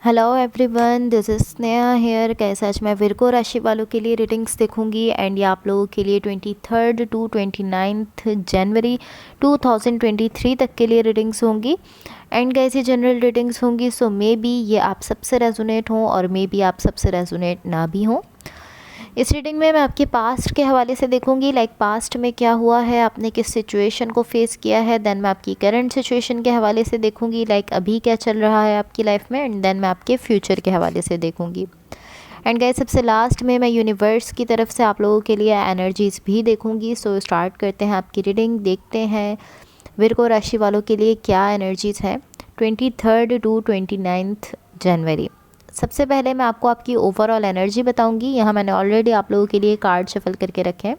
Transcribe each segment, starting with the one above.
Hello everyone, this is Sneha here. कैसे आज मैं विर्गो राशि वालों के लिए रीडिंग्स देखूंगी एंड ये आप लोगों के लिए 23 टू 29 जनवरी 2023 तक के लिए रीडिंग्स होंगी। एंड कैसी जनरल रीडिंग्स होंगी, सो मे बी ये आप सबसे रेजोनेट हों और मे बी आप सबसे रेजोनेट ना भी हों। इस रीडिंग में मैं आपके पास्ट के हवाले से देखूंगी, लाइक पास्ट में क्या हुआ है, आपने किस सिचुएशन को फेस किया है। देन मैं आपकी करंट सिचुएशन के हवाले से देखूंगी, लाइक अभी क्या चल रहा है आपकी लाइफ में। एंड देन मैं आपके फ्यूचर के हवाले से देखूंगी। एंड गाइस, सबसे लास्ट में मैं यूनिवर्स की तरफ से आप लोगों के लिए एनर्जीज़ भी देखूंगी। सो स्टार्ट करते हैं आपकी रीडिंग, देखते हैं विर्गो राशि वालों के लिए क्या एनर्जीज़ हैं 23 टू 29 जनवरी। सबसे पहले मैं आपको आपकी ओवरऑल एनर्जी बताऊंगी। यहाँ मैंने ऑलरेडी आप लोगों के लिए कार्ड शफल करके रखे हैं।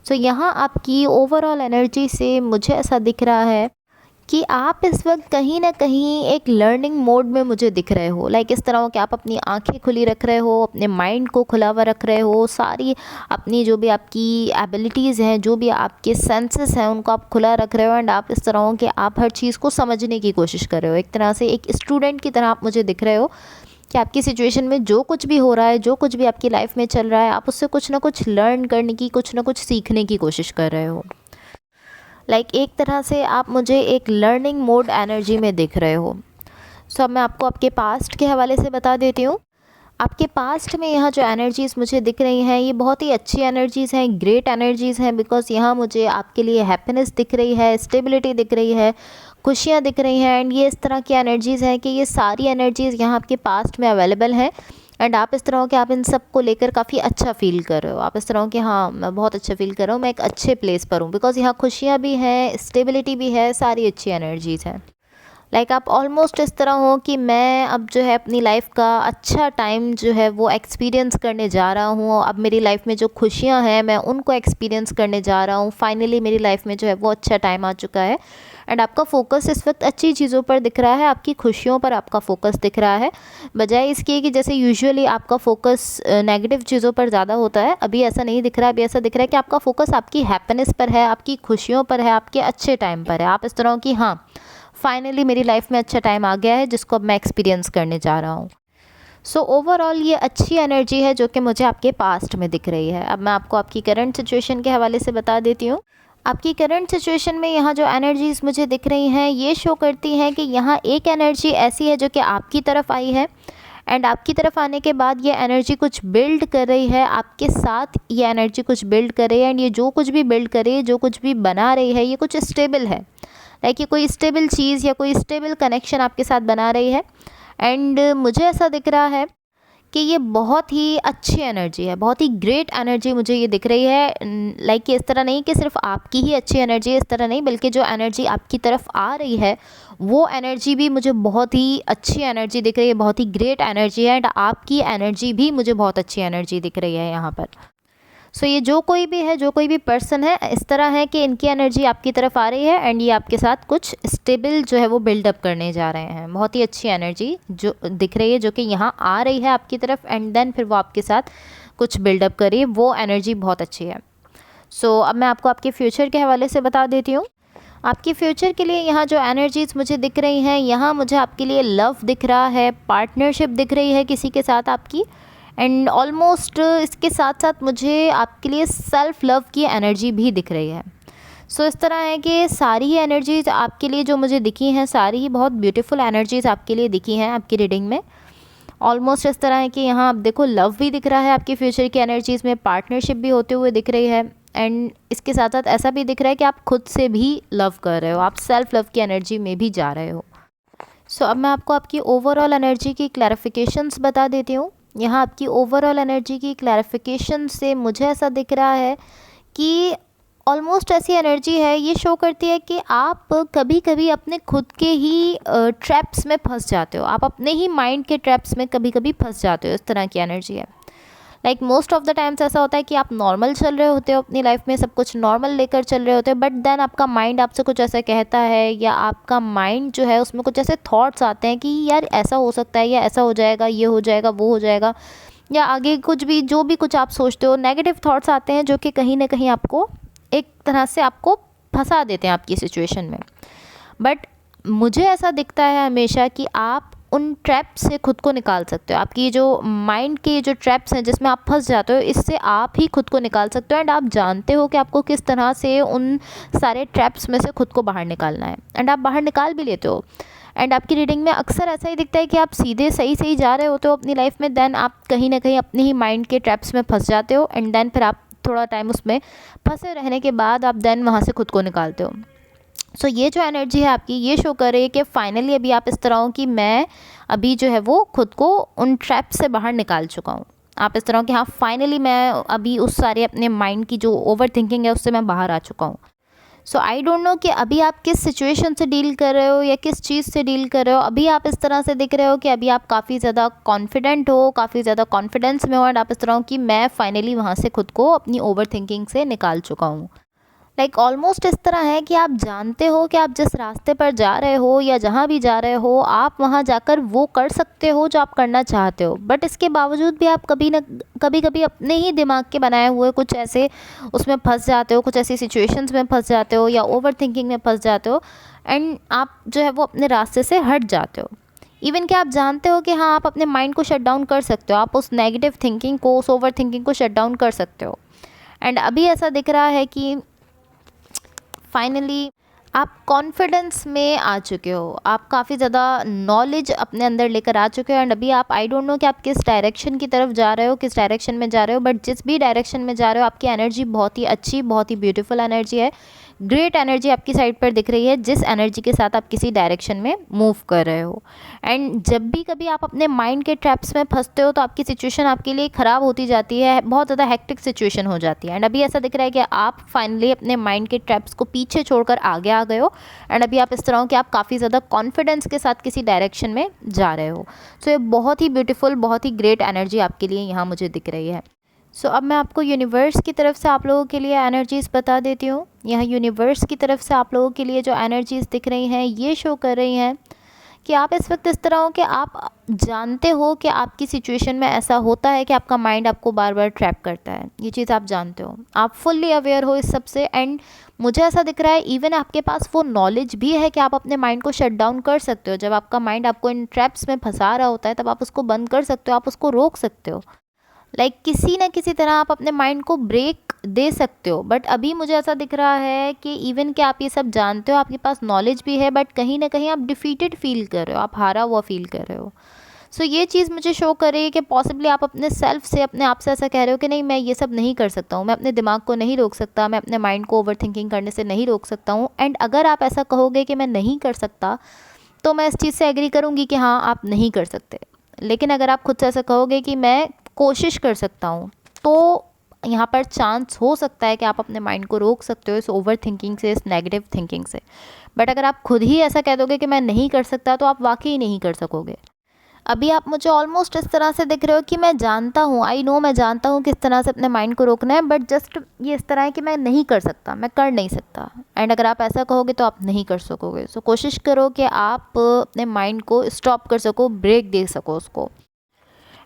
सो यहाँ आपकी ओवरऑल एनर्जी से मुझे ऐसा दिख रहा है कि आप इस वक्त कहीं ना कहीं एक लर्निंग मोड में मुझे दिख रहे हो। लाइक इस तरह हो कि आप अपनी आंखें खुली रख रहे हो, अपने माइंड को खुला हुआ रख रहे हो, सारी अपनी जो भी आपकी एबिलिटीज़ हैं, जो भी आपके सेंसेस हैं, उनको आप खुला रख रहे हो। एंड आप इस तरह हो कि आप हर चीज़ को समझने की कोशिश कर रहे हो। एक तरह से एक स्टूडेंट की तरह आप मुझे दिख रहे हो कि आपकी सिचुएशन में जो कुछ भी हो रहा है, जो कुछ भी आपकी लाइफ में चल रहा है, आप उससे कुछ ना कुछ लर्न करने की, कुछ ना कुछ सीखने की कोशिश कर रहे हो। लाइक एक तरह से आप मुझे एक लर्निंग मोड एनर्जी में दिख रहे हो। सो अब मैं आपको आपके पास्ट के हवाले से बता देती हूँ। आपके पास्ट में यहाँ जो एनर्जीज़ मुझे दिख रही हैं, ये बहुत ही अच्छी एनर्जीज़ हैं, ग्रेट एनर्जीज़ हैं। बिकॉज यहाँ मुझे आपके लिए हैप्पीनेस दिख रही है, स्टेबिलिटी दिख रही है, खुशियाँ दिख रही हैं। एंड ये इस तरह की एनर्जीज़ हैं कि ये सारी एनर्जीज़ यहाँ आपके पास्ट में अवेलेबल हैं। एंड आप इस तरह हो कि आप इन सब को लेकर काफ़ी अच्छा फील कर रहे हो। आप इस तरह हो कि हाँ, मैं बहुत अच्छा फील कर रहा हूँ, मैं एक अच्छे प्लेस पर हूँ। बिकॉज यहाँ खुशियाँ भी हैं, स्टेबिलिटी भी है, सारी अच्छी एनर्जीज़ हैं। लाइक आप ऑलमोस्ट इस तरह हो कि मैं अब जो है अपनी लाइफ का अच्छा टाइम जो है वो एक्सपीरियंस करने जा रहा हूँ। अब मेरी लाइफ में जो खुशियाँ हैं, मैं उनको एक्सपीरियंस करने जा रहा हूँ। फाइनली मेरी लाइफ में जो है वो अच्छा टाइम आ चुका है। एंड आपका फोकस इस वक्त अच्छी चीज़ों पर दिख रहा है, आपकी खुशियों पर आपका फोकस दिख रहा है, बजाय इसके कि जैसे यूजुअली आपका फोकस नेगेटिव चीज़ों पर ज़्यादा होता है। अभी ऐसा नहीं दिख रहा है। अभी ऐसा दिख रहा है कि आपका फोकस आपकी हैप्पीनेस पर है, आपकी खुशियों पर है, आपके अच्छे टाइम पर है। आप इस तरह की हाँ, फाइनली मेरी लाइफ में अच्छा टाइम आ गया है जिसको अब मैं एक्सपीरियंस करने जा रहा हूँ। सो ओवरऑल ये अच्छी एनर्जी है जो कि मुझे आपके पास्ट में दिख रही है। अब मैं आपको आपकी करंट सिचुएशन के हवाले से बता देती हूँ। आपकी करंट सिचुएशन में यहाँ जो एनर्जीज़ मुझे दिख रही हैं, ये शो करती हैं कि यहाँ एक एनर्जी ऐसी है जो कि आपकी तरफ आई है। एंड आपकी तरफ आने के बाद ये एनर्जी कुछ बिल्ड कर रही है आपके साथ। ये एनर्जी कुछ बिल्ड कर रही है। एंड ये जो कुछ भी बिल्ड कर रही है, जो कुछ भी बना रही है, ये कुछ स्टेबल है। लाइक ये कोई स्टेबल चीज़ या कोई स्टेबल कनेक्शन आपके साथ बना रही है। एंड मुझे ऐसा दिख रहा है कि ये बहुत ही अच्छी एनर्जी है, बहुत ही ग्रेट एनर्जी मुझे ये दिख रही है। लाइक इस तरह नहीं कि सिर्फ आपकी ही अच्छी एनर्जी है, इस तरह नहीं, बल्कि जो एनर्जी आपकी तरफ आ रही है वो एनर्जी भी मुझे बहुत ही अच्छी एनर्जी दिख रही है, बहुत ही ग्रेट एनर्जी है। एंड आपकी एनर्जी भी मुझे बहुत अच्छी एनर्जी दिख रही है यहाँ पर। सो ये जो कोई भी है, जो कोई भी पर्सन है, इस तरह है कि इनकी एनर्जी आपकी तरफ आ रही है एंड ये आपके साथ कुछ स्टेबल जो है वो बिल्डअप करने जा रहे हैं। बहुत ही अच्छी एनर्जी जो दिख रही है, जो कि यहाँ आ रही है आपकी तरफ एंड देन फिर वो आपके साथ कुछ बिल्डअप कर रही है। वो एनर्जी बहुत अच्छी है। सो अब मैं आपको आपके फ्यूचर के हवाले से बता देती हूँ। आपके फ्यूचर के लिए यहाँ जो एनर्जीज़ मुझे दिख रही हैं, यहाँ मुझे आपके लिए लव दिख रहा है, पार्टनरशिप दिख रही है किसी के साथ आपकी। एंड ऑलमोस्ट इसके साथ साथ मुझे आपके लिए सेल्फ लव की एनर्जी भी दिख रही है। सो इस तरह है कि सारी ही एनर्जीज़ आपके लिए जो मुझे दिखी हैं, सारी ही बहुत ब्यूटीफुल एनर्जीज़ आपके लिए दिखी हैं आपकी रीडिंग में। ऑलमोस्ट इस तरह है कि यहाँ आप देखो, लव भी दिख रहा है आपकी फ्यूचर की एनर्जीज़ में, पार्टनरशिप भी होते हुए दिख रही है। एंड इसके साथ साथ ऐसा भी दिख रहा है कि आप खुद से भी लव कर रहे हो, आप सेल्फ लव की एनर्जी में भी जा रहे हो। सो अब मैं आपको आपकी ओवरऑल एनर्जी की क्लैरिफिकेशंस बता देती हूँ। यहाँ आपकी ओवरऑल एनर्जी की क्लैरिफिकेशन से मुझे ऐसा दिख रहा है कि ऑलमोस्ट ऐसी एनर्जी है, ये शो करती है कि आप कभी कभी अपने खुद के ही ट्रैप्स में फंस जाते हो, आप अपने ही माइंड के ट्रैप्स में कभी कभी फंस जाते हो। इस तरह की एनर्जी है। Like most of the times ऐसा होता है कि आप नॉर्मल चल रहे होते हो अपनी लाइफ में, सब कुछ नॉर्मल लेकर चल रहे होते हो, बट देन आपका माइंड आपसे कुछ ऐसा कहता है, या आपका माइंड जो है उसमें कुछ ऐसे थॉट्स आते हैं कि यार ऐसा हो सकता है, या ऐसा हो जाएगा, ये हो जाएगा, वो हो जाएगा, या आगे कुछ भी, जो भी कुछ आप सोचते हो, नेगेटिव थॉट्स आते हैं जो कि कहीं ना कहीं आपको एक तरह से आपको फंसा देते हैं आपकी सिचुएशन में। बट मुझे ऐसा दिखता है हमेशा कि आप उन ट्रैप से खुद को निकाल सकते हो। आपकी जो माइंड के जो ट्रैप्स हैं जिसमें आप फंस जाते हो, इससे आप ही खुद को निकाल सकते हो। एंड आप जानते हो कि आपको किस तरह से उन सारे ट्रैप्स में से खुद को बाहर निकालना है, एंड आप बाहर निकाल भी लेते हो। एंड आपकी रीडिंग में अक्सर ऐसा ही दिखता है कि आप सीधे सही जा रहे होते हो अपनी लाइफ में, देन आप कहीं ना कहीं अपने ही माइंड के ट्रैप्स में फंस जाते हो, एंड देन फिर आप थोड़ा टाइम उसमें फंसे रहने के बाद आप देन वहाँ से खुद को निकालते हो। सो ये जो एनर्जी है आपकी, ये शो कर रही है कि फाइनली अभी आप इस तरह हो कि मैं अभी जो है वो खुद को उन ट्रैप से बाहर निकाल चुका हूँ। आप इस तरह हो कि हाँ फाइनली मैं अभी उस सारे अपने माइंड की जो ओवर थिंकिंग है उससे मैं बाहर आ चुका हूँ। सो आई डोंट नो कि अभी आप किस सिचुएशन से डील कर रहे हो या किस चीज़ से डील कर रहे हो। अभी आप इस तरह से दिख रहे हो कि अभी आप काफ़ी ज़्यादा कॉन्फिडेंट हो, काफ़ी ज़्यादा कॉन्फिडेंस में हो, एंड आप इस तरह हो कि मैं फाइनली वहाँ से खुद को अपनी ओवर थिंकिंग से निकाल चुका हूँ। लाइक ऑलमोस्ट इस तरह है कि आप जानते हो कि आप जिस रास्ते पर जा रहे हो या जहाँ भी जा रहे हो, आप वहाँ जाकर वो कर सकते हो जो आप करना चाहते हो। बट इसके बावजूद भी आप कभी कभी अपने ही दिमाग के बनाए हुए कुछ ऐसे उसमें फंस जाते हो, कुछ ऐसी सिचुएशंस में फंस जाते हो या ओवर थिंकिंग में फंस जाते हो, एंड आप जो है वो अपने रास्ते से हट जाते हो। इवन कि आप जानते हो कि हाँ आप अपने माइंड को शट डाउन कर सकते हो, आप उस नेगेटिव थिंकिंग को, उस ओवर थिंकिंग को शट डाउन कर सकते हो। एंड अभी ऐसा दिख रहा है कि फाइनली आप कॉन्फिडेंस में आ चुके हो, आप काफ़ी ज़्यादा नॉलेज अपने अंदर लेकर आ चुके हो। एंड अभी आप, आई डोंट नो कि आप किस डायरेक्शन की तरफ जा रहे हो, किस डायरेक्शन में जा रहे हो, बट जिस भी डायरेक्शन में जा रहे हो आपकी एनर्जी बहुत ही अच्छी, बहुत ही ब्यूटीफुल एनर्जी है। ग्रेट एनर्जी आपकी साइड पर दिख रही है, जिस एनर्जी के साथ आप किसी डायरेक्शन में मूव कर रहे हो। एंड जब भी कभी आप अपने माइंड के ट्रैप्स में फंसते हो तो आपकी सिचुएशन आपके लिए ख़राब होती जाती है, बहुत ज़्यादा हेक्टिक सिचुएशन हो जाती है। एंड अभी ऐसा दिख रहा है कि आप फाइनली अपने माइंड के ट्रैप्स को पीछे छोड़कर आगे आ गए हो, एंड अभी आप इस तरह हो कि आप काफ़ी ज़्यादा कॉन्फिडेंस के साथ किसी डायरेक्शन में जा रहे हो। सो ये बहुत ही ब्यूटीफुल, बहुत ही ग्रेट एनर्जी आपके लिए यहाँ मुझे दिख रही है। सो अब मैं आपको यूनिवर्स की तरफ से आप लोगों के लिए एनर्जीज़ बता देती हूँ। यहाँ यूनिवर्स की तरफ से आप लोगों के लिए जो एनर्जीज़ दिख रही हैं ये शो कर रही हैं कि आप इस वक्त इस तरह हो कि आप जानते हो कि आपकी सिचुएशन में ऐसा होता है कि आपका माइंड आपको बार बार ट्रैप करता है। ये चीज़ आप जानते हो, आप फुल्ली अवेयर हो इस सब से। एंड मुझे ऐसा दिख रहा है इवन आपके पास वो नॉलेज भी है कि आप अपने माइंड को शट डाउन कर सकते हो। जब आपका माइंड आपको इन ट्रैप्स में फंसा रहा होता है तब आप उसको बंद कर सकते हो, आप उसको रोक सकते हो। किसी न किसी तरह आप अपने माइंड को ब्रेक दे सकते हो। बट अभी मुझे ऐसा दिख रहा है कि इवन कि आप ये सब जानते हो, आपके पास नॉलेज भी है, बट कहीं ना कहीं आप डिफीटेड फील कर रहे हो, आप हारा हुआ फील कर रहे हो। सो ये चीज़ मुझे शो कर रही है कि पॉसिबली आप अपने सेल्फ से, अपने आप से ऐसा कह रहे हो कि नहीं मैं ये सब नहीं कर सकता हूँ, मैं अपने दिमाग को नहीं रोक सकता, मैं अपने माइंड को ओवर थिंकिंग करने से नहीं रोक सकता हूँ। एंड अगर आप ऐसा कहोगे कि मैं नहीं कर सकता तो मैं इस चीज़ से एग्री करूँगी कि हाँ आप नहीं कर सकते। लेकिन अगर आप खुद से ऐसा कहोगे कि मैं कोशिश कर सकता हूँ, तो यहाँ पर चांस हो सकता है कि आप अपने माइंड को रोक सकते हो इस ओवर थिंकिंग से, इस नेगेटिव थिंकिंग से। बट अगर आप खुद ही ऐसा कह दोगे कि मैं नहीं कर सकता तो आप वाकई नहीं कर सकोगे। अभी आप मुझे ऑलमोस्ट इस तरह से दिख रहे हो कि मैं जानता हूँ, आई नो, मैं जानता हूँ किस तरह से अपने माइंड को रोकना है, बट जस्ट ये इस तरह है कि मैं नहीं कर सकता, मैं कर नहीं सकता। एंड अगर आप ऐसा कहोगे तो आप नहीं कर सकोगे। सो कोशिश करो कि आप अपने माइंड को स्टॉप कर सको, ब्रेक दे सको उसको।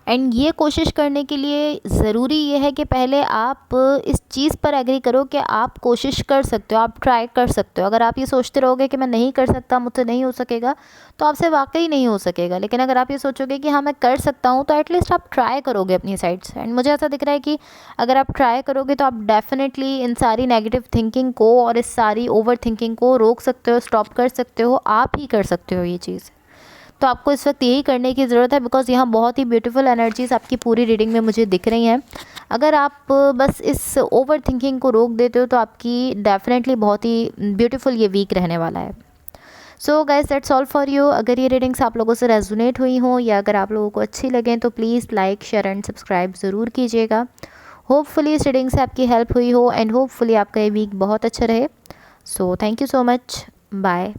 एंड ये कोशिश करने के लिए ज़रूरी ये है कि पहले आप इस चीज़ पर एग्री करो कि आप कोशिश कर सकते हो, आप ट्राई कर सकते हो। अगर आप ये सोचते रहोगे कि मैं नहीं कर सकता, मुझसे नहीं हो सकेगा, तो आपसे वाकई नहीं हो सकेगा। लेकिन अगर आप ये सोचोगे कि हाँ मैं कर सकता हूँ, तो एटलीस्ट आप ट्राई करोगे अपनी साइड से। एंड मुझे ऐसा दिख रहा है कि अगर आप ट्राई करोगे तो आप डेफिनेटली इन सारी नेगेटिव थिंकिंग को और इस सारी ओवर थिंकिंग को रोक सकते हो, स्टॉप कर सकते हो, आप ही कर सकते हो ये चीज़। तो आपको इस वक्त यही करने की ज़रूरत है, बिकॉज़ यहाँ बहुत ही ब्यूटीफुल एनर्जीज़ आपकी पूरी रीडिंग में मुझे दिख रही हैं। अगर आप बस इस ओवर थिंकिंग को रोक देते हो तो आपकी डेफिनेटली बहुत ही ब्यूटीफुल ये वीक रहने वाला है। So guys that's all for you. अगर ये रीडिंग्स आप लोगों से रेजोनेट हुई हों या अगर आप लोगों को अच्छी लगें तो please like, share and subscribe ज़रूर कीजिएगा। होपफुली इस रीडिंग से आपकी हेल्प हुई हो, एंड होपफुली आपका ये वीक बहुत अच्छा रहे। So thank you so much, bye.